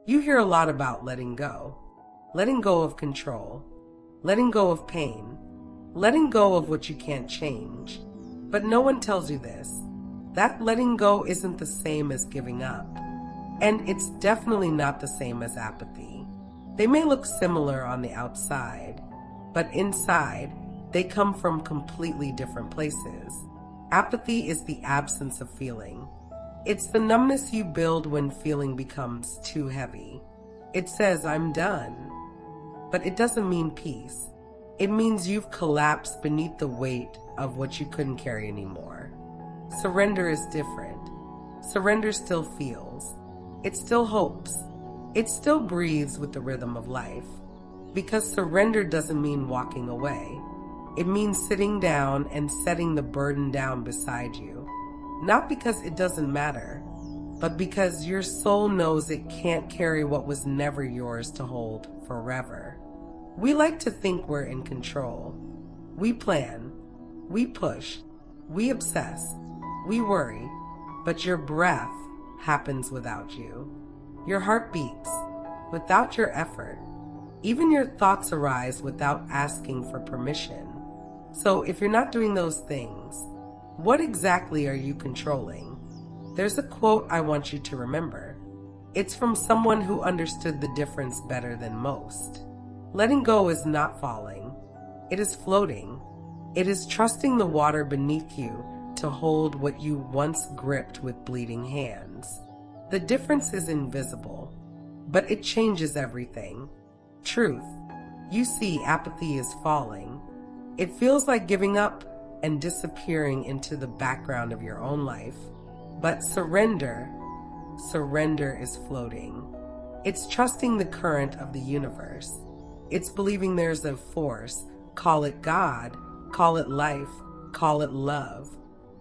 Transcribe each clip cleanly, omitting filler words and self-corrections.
You hear a lot about letting go of control, letting go of pain, letting go of what you can't change. But no one tells you this. That letting go isn't the same as giving up. And it's definitely not the same as apathy. They may look similar on the outside, but inside, they come from completely different places. Apathy is the absence of feeling. It's the numbness you build when feeling becomes too heavy. It says, "I'm done." But it doesn't mean peace. It means you've collapsed beneath the weight of what you couldn't carry anymore. Surrender is different. Surrender still feels. It still hopes. It still breathes with the rhythm of life. Because surrender doesn't mean walking away. It means sitting down and setting the burden down beside you. Not because it doesn't matter, but because your soul knows it can't carry what was never yours to hold forever. We like to think we're in control. We plan, we push, we obsess, we worry, but your breath happens without you. Your heart beats without your effort. Even your thoughts arise without asking for permission. So if you're not doing those things, what exactly are you controlling? There's a quote I want you to remember. It's from someone who understood the difference better than most. Letting go is not falling. It is floating. It is trusting the water beneath you to hold what you once gripped with bleeding hands. The difference is invisible, but it changes everything. Truth. You see, apathy is falling. It feels like giving up and disappearing into the background of your own life. But surrender is floating. It's trusting the current of the universe. It's believing there's a force, call it God, call it life, call it love,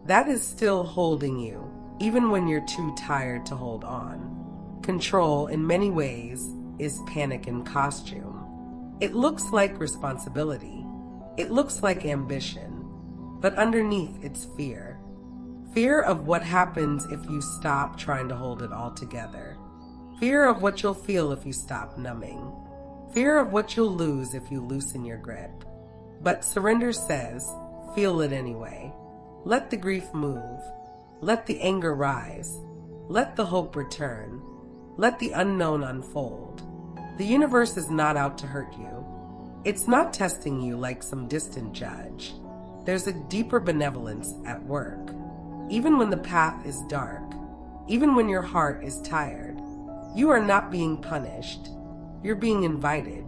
that is still holding you, even when you're too tired to hold on. Control, in many ways, is panic in costume. It looks like responsibility. It looks like ambition. But underneath, it's fear. Fear of what happens if you stop trying to hold it all together. Fear of what you'll feel if you stop numbing. Fear of what you'll lose if you loosen your grip. But surrender says, feel it anyway. Let the grief move. Let the anger rise. Let the hope return. Let the unknown unfold. The universe is not out to hurt you. It's not testing you like some distant judge. There's a deeper benevolence at work. Even when the path is dark, even when your heart is tired, you are not being punished. You're being invited.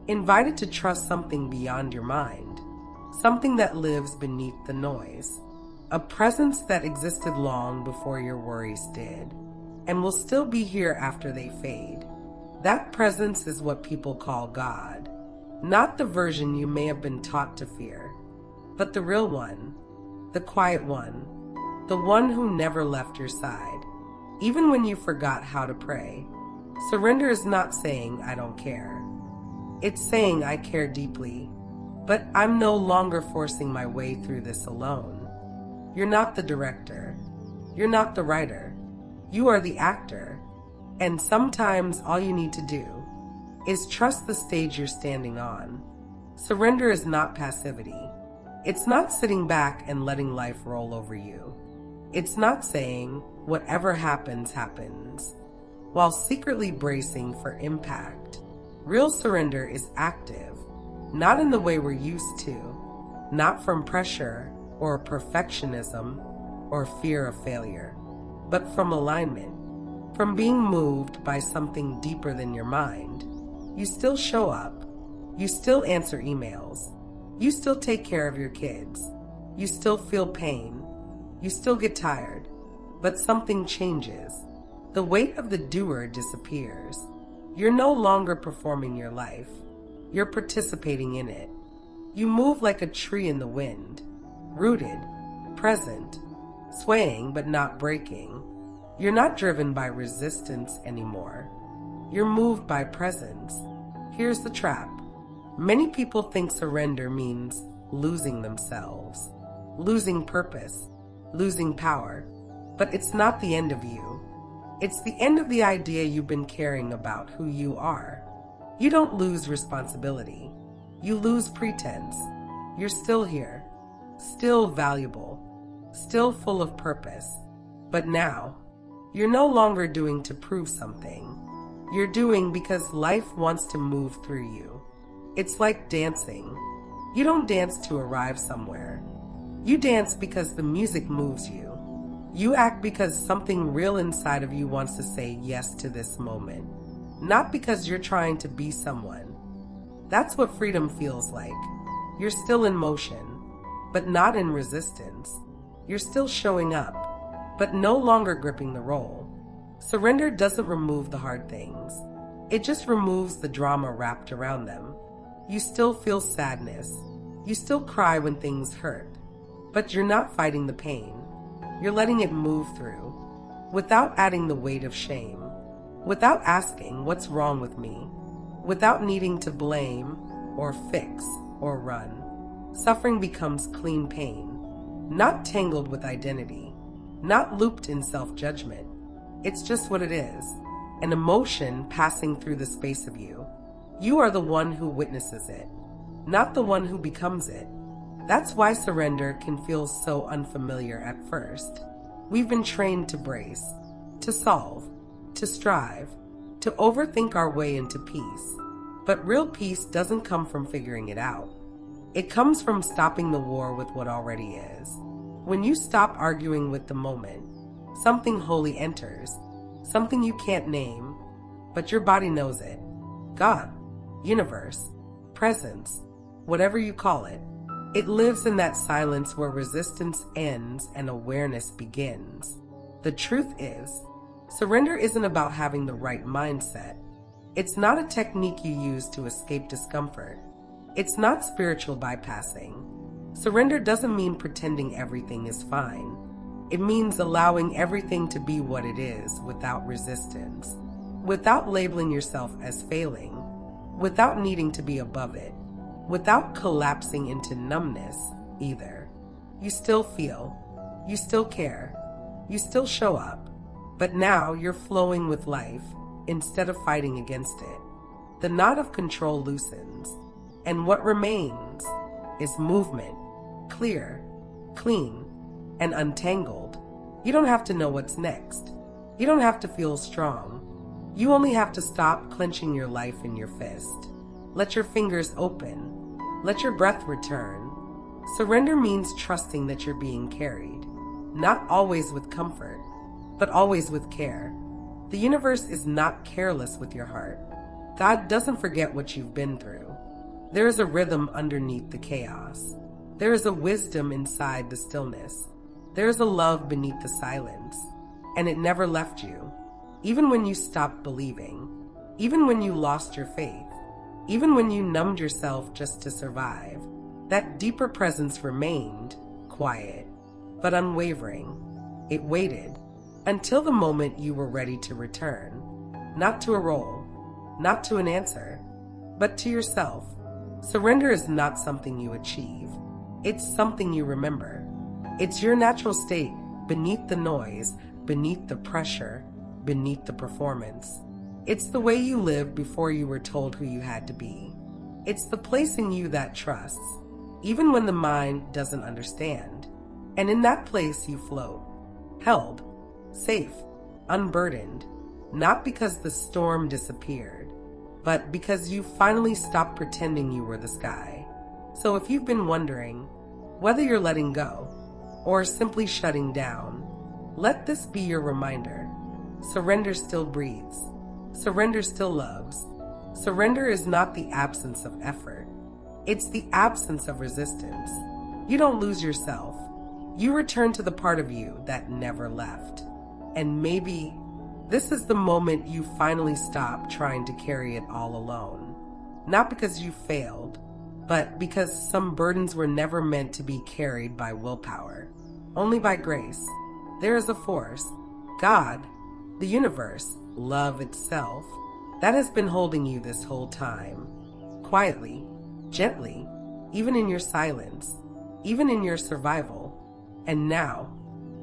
Invited to trust something beyond your mind. Something that lives beneath the noise. A presence that existed long before your worries did, and will still be here after they fade. That presence is what people call God. Not the version you may have been taught to fear, but the real one, the quiet one, the one who never left your side, even when you forgot how to pray. Surrender is not saying, I don't care. It's saying, I care deeply, but I'm no longer forcing my way through this alone. You're not the director. You're not the writer. You are the actor. And sometimes all you need to do is trust the stage you're standing on. Surrender is not passivity. It's not sitting back and letting life roll over you. It's not saying, whatever happens, happens, while secretly bracing for impact. Real surrender is active, not in the way we're used to, not from pressure or perfectionism or fear of failure, but from alignment, from being moved by something deeper than your mind. You still show up. You still answer emails. You still take care of your kids. You still feel pain. You still get tired. But something changes. The weight of the doer disappears. You're no longer performing your life. You're participating in it. You move like a tree in the wind, rooted, present, swaying but not breaking. You're not driven by resistance anymore. You're moved by presence. Here's the trap. Many people think surrender means losing themselves, losing purpose, losing power. But it's not the end of you. It's the end of the idea you've been carrying about who you are. You don't lose responsibility. You lose pretense. You're still here, still valuable, still full of purpose. But now, you're no longer doing to prove something. You're doing because life wants to move through you. It's like dancing. You don't dance to arrive somewhere. You dance because the music moves you. You act because something real inside of you wants to say yes to this moment, not because you're trying to be someone. That's what freedom feels like. You're still in motion, but not in resistance. You're still showing up, but no longer gripping the role. Surrender doesn't remove the hard things. It just removes the drama wrapped around them. You still feel sadness. You still cry when things hurt, but you're not fighting the pain. You're letting it move through, without adding the weight of shame, without asking what's wrong with me, without needing to blame or fix or run. Suffering becomes clean pain, not tangled with identity, not looped in self-judgment. It's just what it is, an emotion passing through the space of you. You are the one who witnesses it, not the one who becomes it. That's why surrender can feel so unfamiliar at first. We've been trained to brace, to solve, to strive, to overthink our way into peace. But real peace doesn't come from figuring it out. It comes from stopping the war with what already is. When you stop arguing with the moment, something holy enters, something you can't name, but your body knows it. God, universe, presence, whatever you call it. It lives in that silence where resistance ends and awareness begins. The truth is, surrender isn't about having the right mindset. It's not a technique you use to escape discomfort. It's not spiritual bypassing. Surrender doesn't mean pretending everything is fine. It means allowing everything to be what it is without resistance, without labeling yourself as failing, without needing to be above it, without collapsing into numbness either. You still feel, you still care, you still show up, but now you're flowing with life instead of fighting against it. The knot of control loosens, and what remains is movement, clear, clean, and untangled. You don't have to know what's next. You don't have to feel strong. You only have to stop clenching your life in your fist. Let your fingers open. Let your breath return. Surrender means trusting that you're being carried, not always with comfort, but always with care. The universe is not careless with your heart. God doesn't forget what you've been through. There is a rhythm underneath the chaos. There is a wisdom inside the stillness. There is a love beneath the silence, and it never left you. Even when you stopped believing, even when you lost your faith, even when you numbed yourself just to survive, that deeper presence remained, quiet, but unwavering. It waited until the moment you were ready to return, not to a role, not to an answer, but to yourself. Surrender is not something you achieve. It's something you remember. It's your natural state, beneath the noise, beneath the pressure, beneath the performance. It's the way you lived before you were told who you had to be. It's the place in you that trusts, even when the mind doesn't understand. And in that place you float, held, safe, unburdened, not because the storm disappeared, but because you finally stopped pretending you were the sky. So if you've been wondering whether you're letting go or simply shutting down, let this be your reminder. Surrender still breathes. Surrender still loves. Surrender is not the absence of effort. It's the absence of resistance. You don't lose yourself. You return to the part of you that never left. And maybe this is the moment you finally stop trying to carry it all alone. Not because you failed, but because some burdens were never meant to be carried by willpower, only by grace. There is a force, God, the universe, love itself, that has been holding you this whole time, quietly, gently, even in your silence, even in your survival. And now,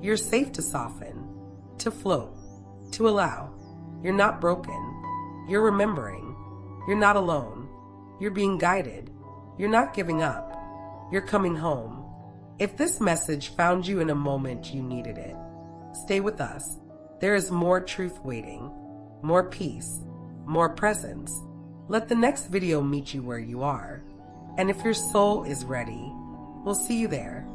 you're safe to soften, to float, to allow. You're not broken. You're remembering. You're not alone. You're being guided. You're not giving up. You're coming home. If this message found you in a moment you needed it, stay with us. There is more truth waiting, more peace, more presence. Let the next video meet you where you are. And if your soul is ready, we'll see you there.